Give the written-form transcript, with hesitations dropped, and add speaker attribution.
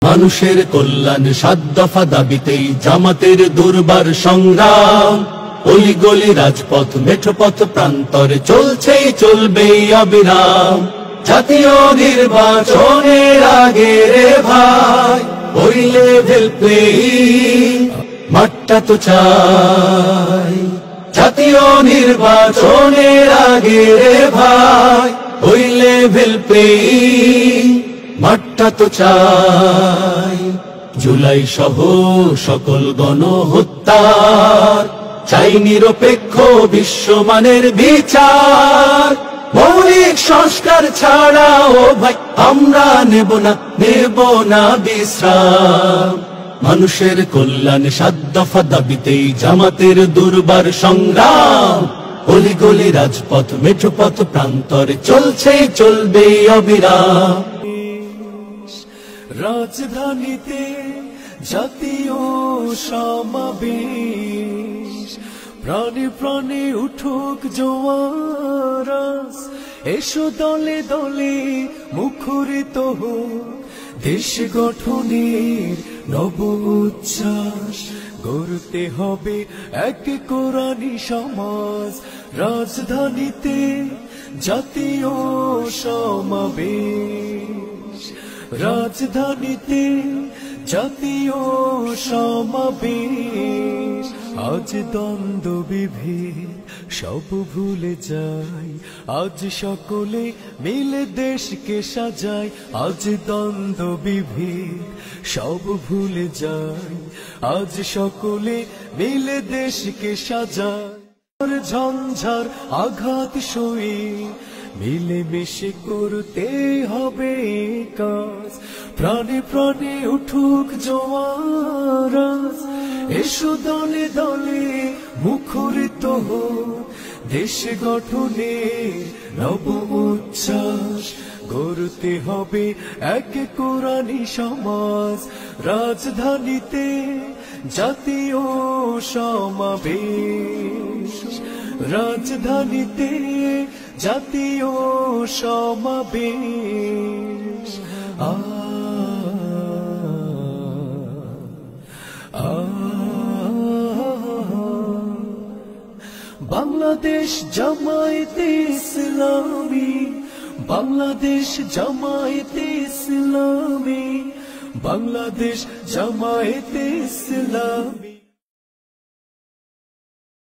Speaker 1: মানুষের কল্যাণ ৭ দফা দাবিতেই জামাতের দুর্বার সংগ্রাম। অলিগলি রাজপথ মেঠোপথ প্রান্তরে চলছেই চলবেই অবিরাম। জাতীয় নির্বাচনের আগে রে ভাই ওই লেভেল প্লেয়িং মাঠটা তো চাই। জাতীয় নির্বাচনের আগে রে ভাই ওই লেভেল প্লেয়িং মাঠটা তো চাই। জুলাই সহ সকল গণহত্যার চাই নিরপেক্ষ বিশ্বমানের বিচার। মৌলিক সংস্কার ছাড়া ও ভাই আমরা নেব না বিশ্রাম। মানুষের কল্যাণ ৭ দফা দাবিতেই জামাতের দুর্বার সংগ্রাম। অলিগলি রাজপথ মেঠোপথ প্রান্তরে চলছেই চলবেই অবিরাম।
Speaker 2: রাজধানীতে জাতীয় সমাবেশ, প্রাণে প্রাণে উঠুক জোয়ার। এসো দলে দলে মুখরিত হোক দেশ গঠনের নব উচ্ছ্বাস। গড়তে হবে এক কোরআনী সমাজ। রাজধানীতে জাতীয় সমাবেশ, রাজধানীতে জাতীয় সমাবেশ। আজ দ্বন্দ্ব বিভেদ সব ভুলে যাই, আজ সকলে মিলে দেশকে সাজাই। আজ দ্বন্দ্ব বিভেদ সব ভুলে যাই, আজ সকলে মিলে দেশকে সাজাই। ঝঞ্ঝার আঘাত সই মিলে মিশে করতে হবে কাজ। প্রাণে প্রাণে উঠুক জোয়ার। এসো দলে দলে মুখরিত হোক দেশ গঠনের নব উচ্ছ্বাস। গড়তে হবে এক কোরআনী সমাজ। রাজধানীতে জাতীয় সমাবেশ, রাজধানীতে জাতীয় সমাবেশ। বাংলাদেশ জামায়াতে ইসলামী, বাংলাদেশ জামায়াতে ইসলামী, বাংলাদেশ জামায়াতে ইসলামী।